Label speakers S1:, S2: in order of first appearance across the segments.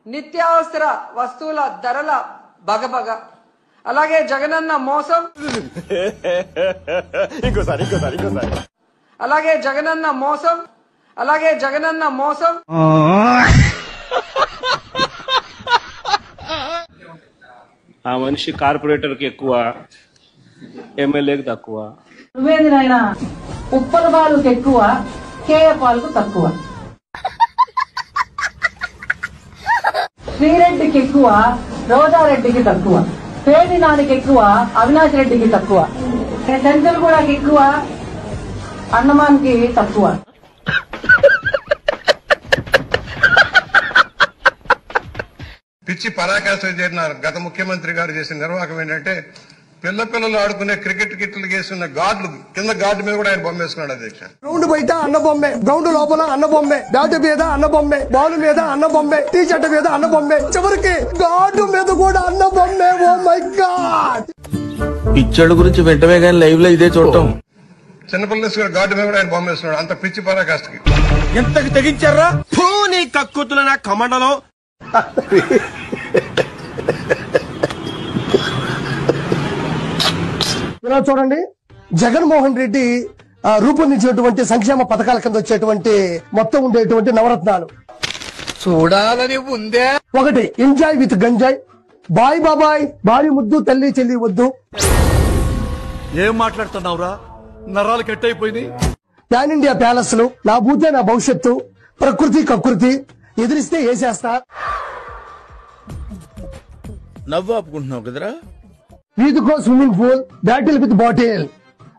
S1: నిత్యావసర వస్తువుల ధరల బగబగ, అలాగే జగనన్న మోసం, అలాగే జగనన్న మోసం, అలాగే జగనన్న మోసం.
S2: ఆ మనిషి కార్పొరేటర్కి ఎక్కువ, ఎమ్మెల్యేకి తక్కువ.
S3: నువ్వేంది నాయనా, ఉప్పల పాలకు ఎక్కువ, కేయ పాలకు తక్కువ. శ్రీరెడ్డికి ఎక్కువ, రోజారెడ్డికి తక్కువ. పేడి నానికి ఎక్కువ, అవినాష్ రెడ్డికి తక్కువ. సెంచల్ కూడా ఎక్కువ, అన్నమానికి తక్కువ.
S4: పిచ్చి పరాకాష్ఠ చేసిన గత ముఖ్యమంత్రి గారు చేసిన నిర్వాహకం ఏంటంటే పిల్లలు ఆడుకునే క్రికెట్ కిట్లు వేసుకున్న గార్డులు కింద గార్డు మీద కూడా ఆయన బొమ్మ వేసుకున్నాడు అధ్యక్ష.
S5: గ్రౌండ్ బయట అన్న బొమ్మే, గ్రౌండ్ లోపల అన్న బొమ్మే, బ్యాట్ మీద అన్న బొమ్మే, బాల్ మీద అన్న బొమ్మే, టీ షర్ట్ మీద అన్న బొమ్మే, చివరికి గార్డు మీద కూడా అన్న బొమ్మే. Oh my God.
S6: పిచ్చోళ్ళ గురించి వెంటనే కానీ లైవ్ లో ఇదే చూడటం.
S4: చిన్నపిల్లలు గార్డు మీద కూడా ఆయన బొమ్మ వేసుకున్నాడు. అంత పిచ్చి పరాకాష్ఠకి
S6: ఎంతకు తెగించారా నీ కక్కుతుల నా కమండలో.
S5: ఇలా చూడండి, జగన్మోహన్ రెడ్డి రూపొందించినటువంటి సంక్షేమ పథకాల కింద వచ్చేటువంటి మొత్తం ఉండేటువంటి నవరత్నాలు
S7: చూడాలని ఉందే.
S5: ఒకటి ఎంజాయ్ విత్ గంజాయ్, బాయ్ బాబాయ్, భారీ ముద్దు, తల్లి చెల్లి వద్దు.
S6: ఏం మాట్లాడుతున్నావురా, నరాలు కట్ అయిపోయింది.
S5: పాన్ ఇండియా ప్యాలెస్లు, నా భూతే నా భవిష్యత్తు, ప్రకృతి కకృతి, ఎదిరిస్తే వేసేస్తా.
S6: నవ్వు ఆపుకుంటున్నావు కదరా.
S5: వీధికో swimming pool, battle with bottle.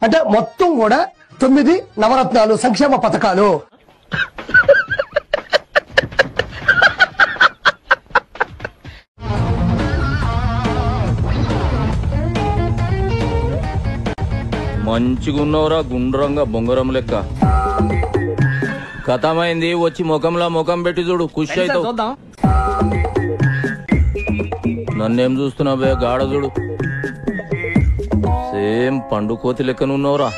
S5: అంటే మొత్తం కూడా 9 నవరత్నాలు సంక్షేమ పథకాలు.
S8: మంచిగున్నవరా గుండ్రంగా బొంగరం లెక్క. కథమైంది, వచ్చి ముఖంలో ముఖం పెట్టి చూడు, ఖుషి అవుతావు. నన్నేం చూస్తున్నావు బే, గాఢ చూడు, సేమ్ పండు కోతి లెక్కనున్నావురా.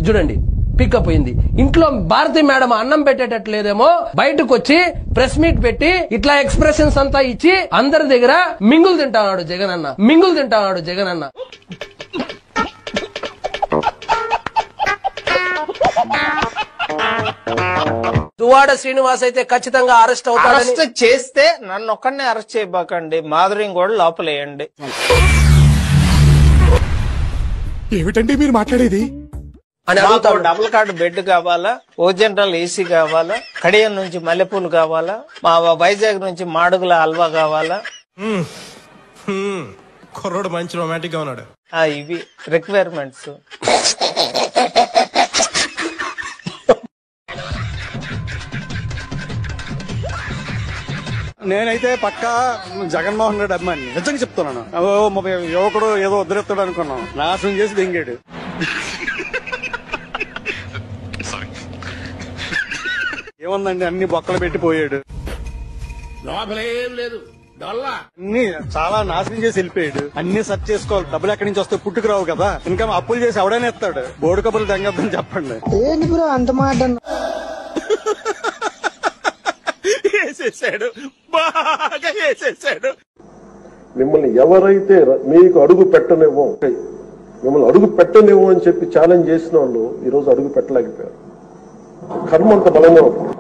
S7: చూడండి పికప్ అయింది. ఇంట్లో భారతి మేడం అన్నం పెట్టేటట్లేదేమో, బయటకు వచ్చి ప్రెస్ మీట్ పెట్టి ఇట్లా ఎక్స్ప్రెషన్స్ అంతా ఇచ్చి అందరి దగ్గర మింగులు తింటాడు జగనన్న, మింగులు తింటాడు జగనన్న. దువాడ శ్రీనివాస్ అయితే ఖచ్చితంగా అరెస్ట్ అవుతాడు.
S9: అరెస్ట్ చేస్తే నన్ను ఒక్కడనే అరెస్ట్ చేయబాకండి, మాధురిని కూడా లోపలేయండి.
S6: ఏమిటండి మీరు మాట్లాడేది?
S9: డబుల్ కార్డు బెడ్ కావాలా, ఓ జనరల్ ఏసీ కావాలా, కడియం నుంచి మల్లెపూలు కావాలా, మా వైజాగ్ నుంచి మాడుగుల హల్వా కావాలా.
S6: కుర్రోడు మంచి రొమాంటిక్ గా ఉన్నాడు.
S9: ఇవి రిక్వైర్మెంట్స్.
S10: నేనైతే పక్కా జగన్మోహన్ రెడ్డి అభిమాని, నిజంగా చెప్తున్నాను. యువకుడు ఏదో వదిలేస్తాడు అనుకున్నాం, నాశనం చేసి దెంగాడు. ఏముందండి, అన్ని బొక్కలు పెట్టి పోయాడు.
S6: లోపలేం లేదు,
S10: అన్ని చాలా నాశనం చేసి వెళ్ళిపోయాడు. అన్ని సెర్చ్ చేసుకోవాలి, డబ్బులు ఎక్కడి నుంచి వస్తే పుట్టుకు రావు కదా. ఇంకా అప్పులు చేసి ఎవడైనా ఎత్తాడు. బోర్డు కబుర్లు తెంగద్దని చెప్పండి.
S5: ఏంటి బ్రో అంత మాట?
S6: వేసేసాడు, బాగా వేసేసాడు.
S4: మిమ్మల్ని ఎవరైతే మీకు అడుగు పెట్టనివ్వం, మిమ్మల్ని అడుగు పెట్టనివ్వం అని చెప్పి ఛాలెంజ్ చేసిన వాళ్ళు ఈ రోజు అడుగు పెట్టలేకపోయారు. కర్మ అంత బలంగా ఉంటుంది.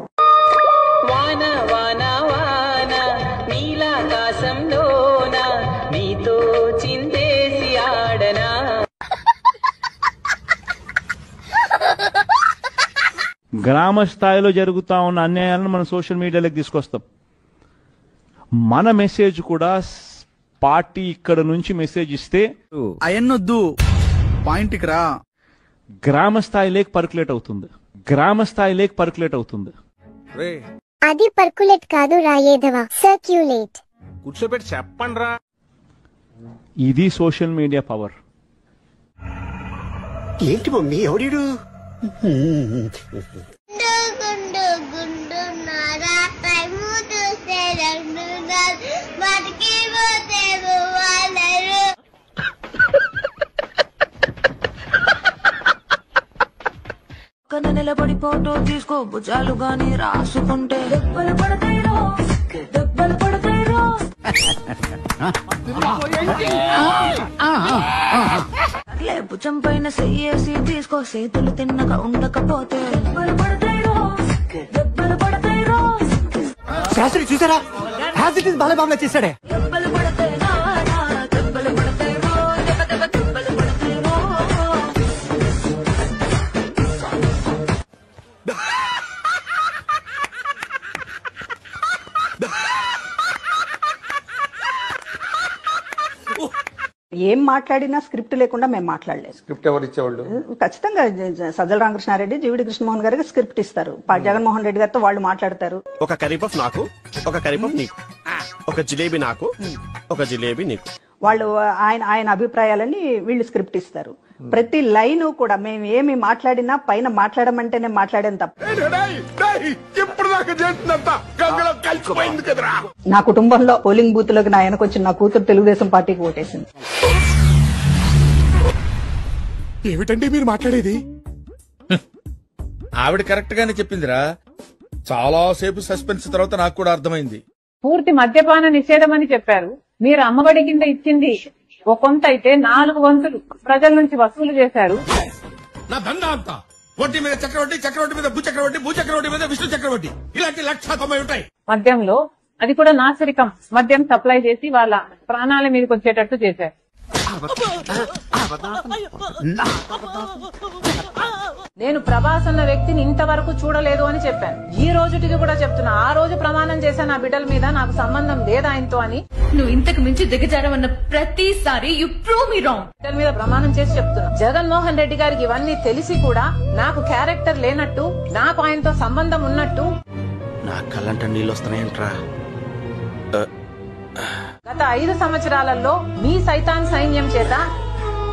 S2: గ్రామ స్థాయిలో జరుగుతా ఉన్న అన్యాయాలను మనం సోషల్ మీడియాలోకి తీసుకొస్తాం. మన మెసేజ్ కూడా పార్టీ ఇక్కడ నుంచి మెసేజ్ ఇస్తే
S7: అయన్నొద్దు, పాయింట్కి రా.
S2: గ్రామ స్థాయిలోకి పర్కులేట్ అవుతుంది, గ్రామ స్థాయిలోకి పర్కులేట్ అవుతుంది.
S11: అది పర్కులేట్ కాదు రాయేదవా, సర్క్యులేట్.
S6: కూర్చోబెట్టి చెప్పండి రా.
S2: ఇది సోషల్ మీడియా పవర్.
S5: ఏంటి మమ్మీ ఎవడీడు?
S12: పక్కన నిలబడి ఫోటో తీసుకో భుజాలు గాని రాసుకుంటే దెబ్బలు పడతాయిరో దెబ్బలు పడతాయిరో అట్లే భుజం పైన చెయ్యేసి తీసుకో చేతులు తిన్నగా ఉండకపోతే దెబ్బలు పడతాయిరో దెబ్బలు పడతాయిరో
S5: శాస్త్రి చూసారా హ్యాస్ ఇట్ ఇస్ బాలబాబులా చేశాడే
S12: దెబ్బలు పడతాయిరో దెబ్బలు పడతాయిరో దెబ్బలు పడతాయిరో
S13: ఏం మాట్లాడినా స్క్రిప్ట్ లేకుండా మేము మాట్లాడలేదు.
S1: స్క్రిప్ట్ ఎవరు ఇచ్చేవాళ్ళు?
S13: ఖచ్చితంగా సజ్జల రామకృష్ణారెడ్డి, జీవిడి కృష్ణమోహన్ గారికి స్క్రిప్ట్ ఇస్తారు. జగన్మోహన్ రెడ్డి గారితో వాళ్ళు మాట్లాడతారు.
S6: ఒక కరీపఫ్ నాకు, ఒక కరీపఫ్ నీకు, ఒక జిలేబీ నాకు, ఒక జిలేబీ నీకు.
S13: వాళ్ళు ఆయన అభిప్రాయాలని వీళ్ళు స్క్రిప్ట్ ఇస్తారు. ప్రతి లైన్ కూడా మేము ఏమి మాట్లాడినా పైన మాట్లాడమంటేనే మాట్లాడేం తప్ప. నా కుటుంబంలో పోలింగ్ బూత్ లోకి నా వెనకొచ్చిన నా కూతురు తెలుగుదేశం పార్టీకి ఓటేసింది.
S6: ఏమిటండి మీరు మాట్లాడేది?
S14: ఆవిడ కరెక్ట్ గానే చెప్పిందిరా. చాలా సేపు సస్పెన్స్ తర్వాత నాకు కూడా అర్థమైంది.
S3: పూర్తి మద్యపాన నిషేధం అని చెప్పారు. మీరు అమ్మఒడి కింద ఇచ్చింది ఒక కొంత అయితే 4 వంతులు ప్రజల నుంచి వసూలు చేశారు.
S14: నా దందా అంతా వడ్డీ మీద చక్రవడ్డీ, చక్రవడ్డీ మీద భూచక్రవడ్డీ, భూచక్రవడ్డీ మీద విష్ణు చక్రవడ్డీ, ఇలాంటి 190 ఉంటాయి.
S3: మద్యంలో అది కూడా నాసిరకం మద్యం సప్లై చేసి వాళ్ళ ప్రాణాల మీదకి వచ్చేటట్టు చేశారు. నేను ప్రభాస్ అన్న వ్యక్తిని ఇంతవరకు చూడలేదు అని చెప్పాను. ఈ రోజుటికి కూడా చెప్తున్నా. ఆ రోజు ప్రమాణం చేశాను నా బిడ్డల మీద నాకు సంబంధం లేదు ఆయనతో అని.
S12: నువ్వు ఇంతకు మించి దిగజారవన్న ప్రతిసారి యు ప్రూవ్ మీ రాంగ్.
S3: బిడ్డల మీద ప్రమాణం చేసి చెప్తున్నా. జగన్మోహన్ రెడ్డి గారికి ఇవన్నీ తెలిసి కూడా నాకు క్యారెక్టర్ లేనట్టు, నాకు ఆయనతో సంబంధం ఉన్నట్టు
S6: నా కళ్ళంట నీళ్ళు వస్తున్నాయంట్రా.
S3: గత 5 సంవత్సరాలలో మీ సైతాన్ సైన్యం చేత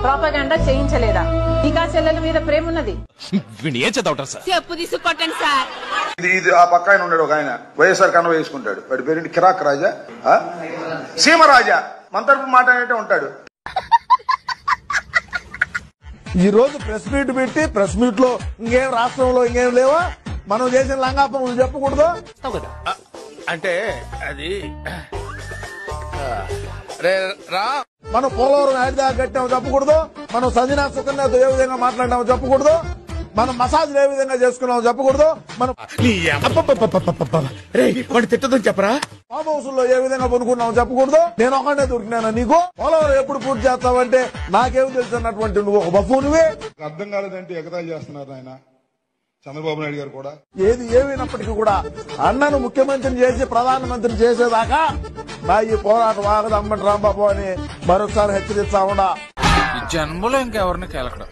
S3: ప్రాపగాండా చేయించలేదా? టీకా చెల్లెల మీద ప్రేమ ఉన్నది.
S12: చెప్పు తీసుకొట్టండి సార్.
S14: ఇది ఆ పక్క ఆయన ఉన్నాడు, ఒక ఆయన వైఎస్ఆర్ కన్వ వేసుకుంటాడు. వాడి పేరు కిరాక్ రాజా, సీమరాజా, మన తరపు మాట్లాడే ఉంటాడు.
S10: ఈ రోజు ప్రెస్ మీట్ పెట్టి ప్రెస్ మీట్ లో ఇంకేం రాష్ట్రంలో ఇంకేం లేవా, మనం చేసిన లంగాపం చెప్పకూడదు
S14: అంటే అది
S10: మనం పోలవరం యాడ్ దాకా కట్టామో చెప్పకూడదు, మనం సంజనా సుకన్యతో ఏ విధంగా మాట్లాడినామో చెప్పకూడదు, మనం మసాజ్లు ఏ విధంగా చేసుకున్నామో చెప్పకూడదు, మనం
S14: తిట్టదని చెప్పరా,
S10: ఫామ్ హౌస్ లో ఏ విధంగా పనుకున్నామో చెప్పకూడదు. నేను ఒకనే దొరికినాను నీకు. పోలవరం ఎప్పుడు పూర్తి చేస్తావంటే నాకేం తెలుసు అన్నటువంటి నువ్వు ఒక బఫూనివే.
S14: అర్థం కాలేదంటే ఎగతాళి చేస్తున్నారు ఆయన చంద్రబాబు నాయుడు గారు కూడా.
S10: ఏది ఏమైనప్పటికీ కూడా అన్నను ముఖ్యమంత్రిని చేసి ప్రధానమంత్రిని చేసేదాకా నా ఈ పోరాటం ఆగదు అమ్మటి రాంబాబు అని మరొకసారి హెచ్చరిస్తా ఉండా.
S14: జన్మలో ఇంకెవరిని కేలకడం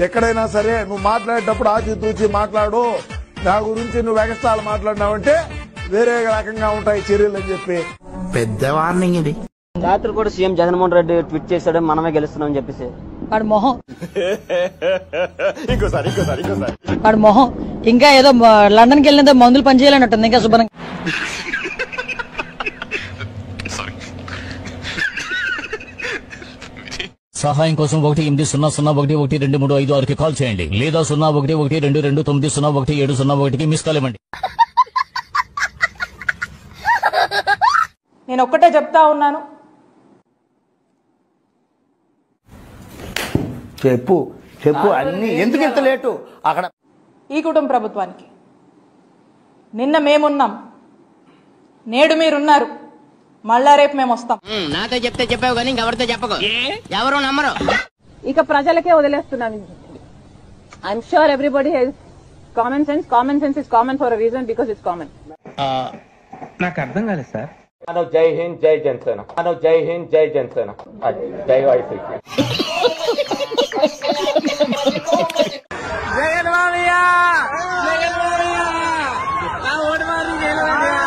S10: ఎక్కడైనా సరే నువ్వు మాట్లాడేటప్పుడు ఆచితూచి మాట్లాడు. నా గురించి నువ్వు ఎగస్ట్రాలు మాట్లాడినావంటే వేరే రకంగా ఉంటాయి చర్యలు అని చెప్పి
S6: పెద్ద వార్నింగ్ ఇది.
S15: రాత్రి కూడా సీఎం జగన్మోహన్ రెడ్డి ట్వీట్ చేశాడు, మనమే గెలుస్తున్నాం చెప్పేసి.
S13: వాడు మొహం
S10: ఇంకోసారి
S13: వాడు మొహం ఇంకా ఏదో లండన్కి వెళ్ళినంత మందులు పనిచేయాలన్నట్టుంది. ఇంకా శుభ్రంగా
S16: సహాయం కోసం 180011236కి కాల్ చేయండి లేదా 011229011701కి మిస్ కాల్ ఇవ్వండి.
S3: నేను ఒక్కటే చెప్తా ఉన్నాను,
S6: చెప్పు అన్ని ఎందుకు ఇంత లేటు అక్కడ.
S3: ఈ కుటుంబ ప్రభుత్వానికి నిన్న మేమున్నాం, నేడు మీరున్నారు, మళ్ళా రేపు మేము వస్తాం.
S15: నాతో చెప్తే చెప్పావు కానీ ఇంకెవరితో చెప్పకు, ఎవరు నమ్మరు.
S3: ఇక ప్రజలకే వదిలేస్తున్నాను. I'm sure everybody has common sense. Common sense is common for a reason, because it's common.
S15: నాకు అర్థం కాలేదు సార్.
S17: జై హింద్ జై జనసేన, జై హింద్ జై జనసేన, జై వైసీపీ.
S9: జగన్ మామయ్య, జగన్ మామయ్య, నా ఓటు మాది జగన్ మామయ్య.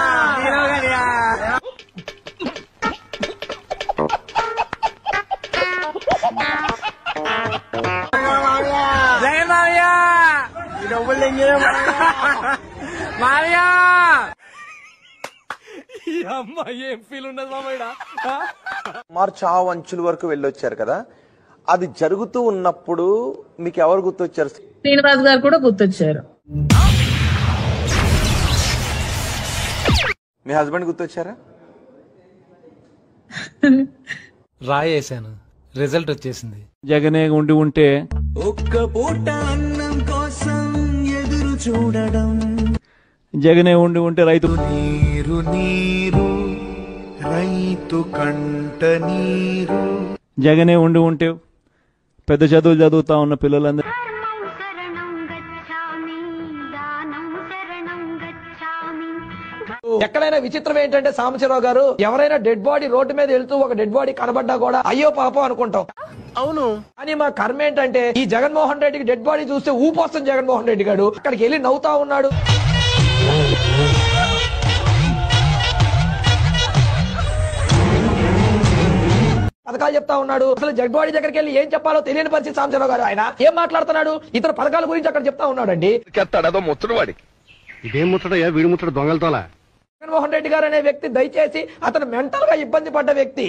S9: జగన్ మామయ్య, ఈ డబ్బులు తెంగేదే మామయ్య. ఈ అమ్మాయి ఏం ఫీల్ ఉండదు మామయ్య.
S18: సుమారు చావు అంచుల వరకు వెళ్ళొచ్చారు కదా. అది జరుగుతూ ఉన్నప్పుడు మీకు ఎవరు గుర్తొచ్చారు?
S3: శ్రీనివాస్ గారు కూడా గుర్తొచ్చారు.
S18: మీ హస్బెండ్ గుర్తొచ్చారా?
S19: రాయేశాను, రిజల్ట్ వచ్చేసింది.
S2: జగనే ఉంటే
S20: ఒక్క పూట అన్నం కోసం ఎదురు చూడడం,
S2: జగనే ఉంటే రైతు
S20: నీరు నీరు రైతు కంట నీరు.
S2: జగనే ఉంటే పెద్ద చదువులు చదువుతా ఉన్న పిల్లలందరూ
S7: ఎక్కడైనా విచిత్రం ఏంటంటే సాంబశివరావు గారు, ఎవరైనా డెడ్ బాడీ రోడ్డు మీద వెళ్తూ ఒక డెడ్ బాడీ కనబడ్డా కూడా అయ్యో పాపం అనుకుంటాం.
S6: అవును.
S7: కానీ మా కర్మ ఏంటంటే ఈ జగన్మోహన్ రెడ్డికి డెడ్ బాడీ చూస్తే ఊపొస్తుంది. జగన్మోహన్ రెడ్డి గారు అక్కడికి వెళ్ళి నవ్వుతా ఉన్నాడు. పథకాలు చెప్తా ఉన్నాడు. అసలు జగన్మోహన్ దగ్గరికి వెళ్ళి ఏం చెప్పాలో తెలియని పరిస్థితి సాంబశివరావు గారు. ఆయన ఏం మాట్లాడుతున్నాడు? ఇతర పథకాల గురించి అక్కడ చెప్తా ఉన్నాడండి.
S21: ఇదేం ముట్టడయ్యా, వీడి ముట్టడు దొంగలతోలా.
S7: జగన్మోహన్ రెడ్డి గారు అనే వ్యక్తి దయచేసి అతను మెంటల్ గా ఇబ్బంది పడ్డ వ్యక్తి.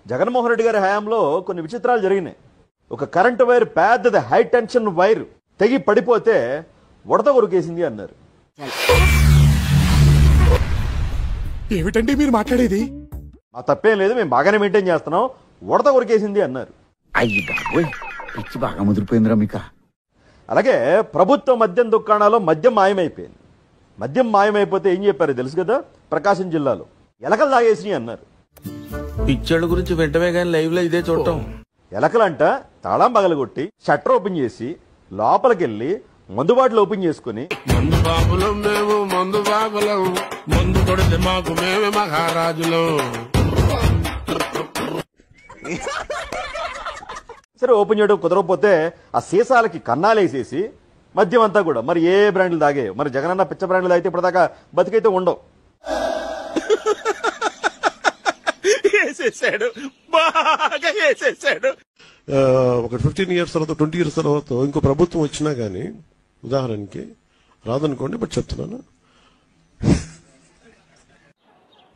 S18: జగన్మోహన్ రెడ్డి గారి హయాంలో కొన్ని విచిత్రాలు జరిగినాయి. ఒక కరెంటు వైర్, పెద్దది హై టెన్షన్ వైర్ తెగి పడిపోతే ఉడత కొరికేసింది అన్నారు.
S10: ఏమిటండి మీరు మాట్లాడేది?
S18: మా తప్పేం లేదు, మేము బాగానే మెయింటైన్ చేస్తున్నాం, ఉడత కొరికేసింది అన్నారు.
S21: పిచ్చి బాగా ముదిరిపోయిందిరా మీకు.
S18: అలాగే ప్రభుత్వ మద్యం దుకాణాల్లో మద్యం మాయమైపోయింది. మద్యం మాయమైపోతే ఏం చెప్పారు తెలుసు కదా? ప్రకాశం జిల్లాలో ఎలకలు తాగేసినాయి అన్నారు.
S8: పిచ్చోళ్ళ గురించి వెంటనే కానీ లైవ్ లో ఇదే చూడటం.
S18: ఎలకలంట తాళం పగలగొట్టి షట్టర్ ఓపెన్ చేసి లోపలికెళ్ళి మందు బాటిల్ ఓపెన్ చేసుకుని
S10: మందు బాబులం మేము, మందు బాబులం, మందు కొడితే మాకు మేమే మహారాజులం.
S18: సరే ఓపెన్ చేయడం కుదరకపోతే ఆ సీసాలకి కన్నాలేసేసి మద్యం అంతా కూడా మరి ఏ బ్రాండ్లు తాగే, మరి జగనన్న పిచ్చ బ్రాండ్లు తాగితే ఇప్పటిదాకా బతికైతే ఉండవు.
S4: ఒక 15 years తర్వాత 20 years తర్వాత ఇంకో ప్రభుత్వం వచ్చినా గానీ ఉదాహరణకి రాదనుకోండి, బట్ చెప్తున్నాను,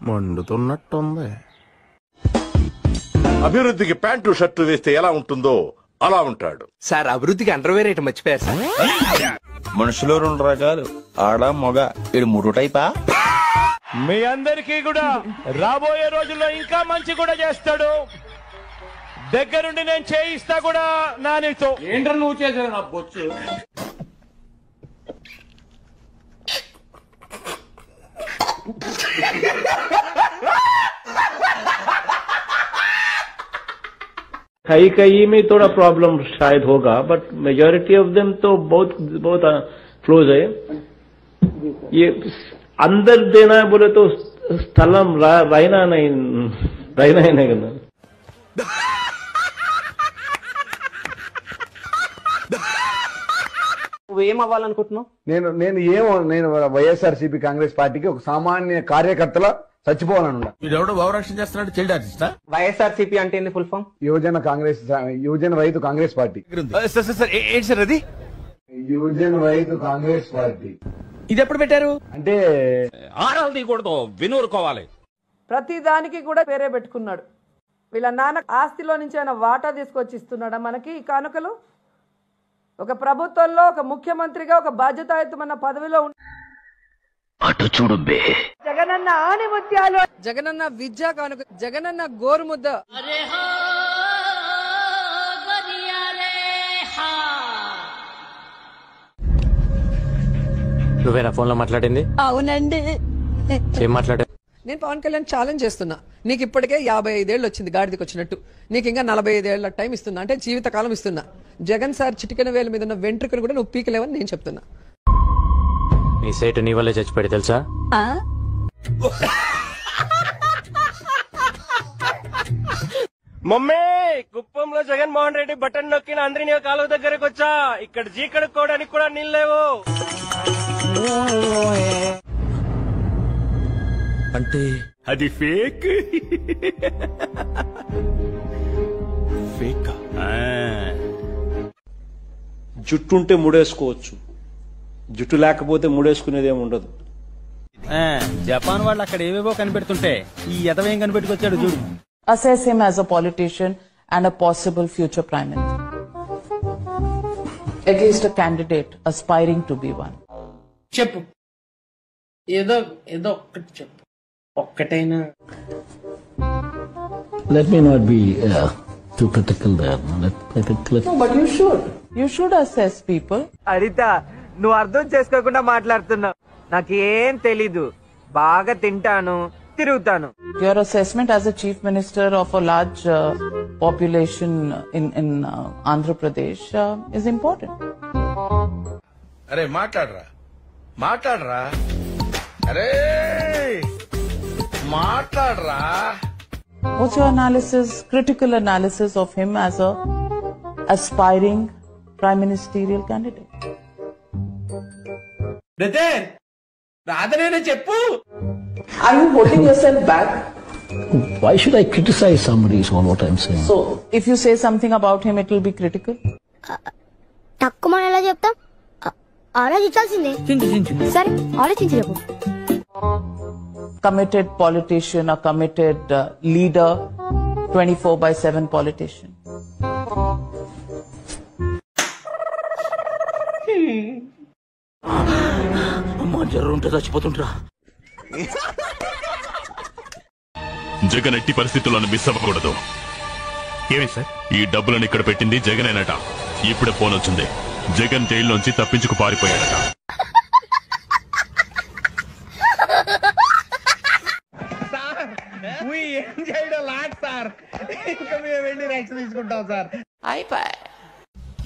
S6: మండుతున్నట్టుంది.
S22: అభివృద్ధికి ప్యాంటు షర్టు వేస్తే ఎలా ఉంటుందో అలా ఉంటాడు
S19: సార్. అభివృద్ధికి అండర్వేర్ ఐటమ్ మర్చిపోయారు సార్.
S9: మనుషులు 2 రకాలు, ఆడ మొగ. ఇది 3 టైపా?
S2: మీ అందరికీ కూడా రాబోయే రోజుల్లో ఇంకా మంచి కూడా చేస్తాడు. దగ్గరుండి నేను చేయిస్తా కూడా నానితో.
S17: ఏంట్రా నువ్వు చేసావు నా బొచ్చు?
S2: कई में थोड़ा प्रॉब्लम शायद होगा, बट मेजॉरिटी ऑफ देम तो बहुत क्लोज है. ये अंदर देना है बोले तो स्थलम रहना ही नहीं करना.
S15: నువ్వేం అవ్వాలనుకుంటున్నావు?
S21: నేను వైఎస్ఆర్సీపీ కాంగ్రెస్ పార్టీకి ఒక సామాన్య కార్యకర్తల చచ్చిపోవాలను.
S8: వీడెవడో భావరక్షణ చేస్తున్నాడు, చైల్డ్ ఆర్టిస్టా?
S15: వైఎస్ఆర్సీపీ అంటే ఏంది ఫుల్ ఫామ్?
S21: యువజన రైతు కాంగ్రెస్ పార్టీ.
S19: ఏంటి సార్ అది?
S21: యువజన రైతు కాంగ్రెస్ పార్టీ.
S19: ఇది ఎప్పుడు పెట్టారు?
S21: అంటే
S16: ఆరాలు తీయకూడదు, వినూరుకోవాలి.
S3: ప్రతి దానికి కూడా పేరే పెట్టుకున్నాడు. వీళ్ళ నాన్న ఆస్తిలో నుంచి ఆయన వాటా తీసుకొచ్చి ఇస్తున్నాడా మనకి ఈ కానుకలు? ఒక ప్రభుత్వంలో ఒక ముఖ్యమంత్రిగా ఒక బాధ్యతాయుతమైన పదవిలో
S16: అటు చూడు బే.
S3: జగనన్న ఆణిముత్యాలు, జగనన్న విద్యా కానుక, జగనన్న గోరుముద్ద.
S19: నువ్వేనా ఫోన్ లో మాట్లాడింది?
S3: అవునండి.
S19: ఏం మాట్లాడా?
S3: నేను పవన్ కళ్యాణ్ ఛాలెంజ్ చేస్తున్నా. నీకు ఇప్పటికే 55 ఏళ్ళు వచ్చింది గాడిదకి వచ్చినట్టు, నీకు ఇంకా 45 ఏళ్ల టైం ఇస్తున్నా, అంటే జీవితకాలం ఇస్తున్నా. జగన్ సార్ చిటికెన వేల మీద ఉన్న వెంట్రుకలు కూడా నువ్వు పీకలేవని నేను చెప్తున్నా.
S19: నీ సేటు నీ వల్లే చచ్చిపోయి తెలుసా?
S6: మమ్మీ, కుప్పంలో జగన్మోహన్ రెడ్డి బటన్ నొక్కిన అందరినీ కాలువ దగ్గరకు వచ్చా. ఇక్కడ జీ కడుక్కోవడానికి కూడా నీళ్ళు లేవు.
S8: అంటే
S16: అది ఫేక్.
S8: ఫేక్.
S2: జుట్టుంటే ముడేసుకోవచ్చు, జుట్టు లేకపోతే ముడేసుకునేది ఏమి ఉండదు.
S5: జపాన్ వాళ్ళు అక్కడ ఏవేవో కనిపెడుతుంటే ఈ ఎదవేం కనిపెట్టుకొచ్చాడు చూడు.
S11: Assess him as a politician and a possible future prime minister. At least a candidate aspiring to be one.
S7: చెప్పు, ఏదో ఏదో ఒక్కటి చెప్పు, ఒక్కటైనా.
S23: Let me not be too critical there.
S11: No, but you should. You should assess people.
S24: హరిత, నువ్వు అర్థం చేసుకోకుండా మాట్లాడుతున్నావు. నాకేం తెలీదు, బాగా తింటాను, తిరుగుతాను.
S11: Your assessment as a chief minister of a large population in Andhra Pradesh is important.
S10: అరే మాట్లాడరా అరే మాట్లాడరా.
S11: What's your analysis, critical analysis of him as a aspiring prime ministerial candidate?
S7: రాధనేనే చెప్పు.
S11: Are you holding yourself back?
S23: Why should I criticize somebody is all what I'm saying.
S11: So, if you say something about him, it will be critical?
S25: తక్కువ మనం ఎలా చెప్తాం, ఆలోచించాల్సిందే. సరే ఆలోచించి చెప్పు.
S11: Committed politician, a committed leader, 24/7 politician.
S16: అమ్మా జ్వరం ఉంటే చచ్చిపోతుంటరా.
S26: జగన్ ఎట్టి పరిస్థితుల్లోనూ మిస్ అవ్వకూడదు. ఏమి సార్, ఈ డబ్బులను ఇక్కడ పెట్టింది జగనేనట. ఇప్పుడే ఫోన్ వచ్చింది, జగన్ జైల్లోంచి తప్పించుకు పారిపోయాడట.
S7: ఏం చేయడం లాట్ సార్, ఇంకా మేము వెళ్ళి రైట్స్ తీసుకుంటాం సార్.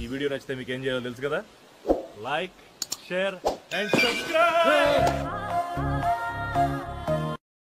S26: ఈ వీడియో నచ్చితే మీకు ఏం చేయాలో తెలుసు కదా. Like, share and subscribe.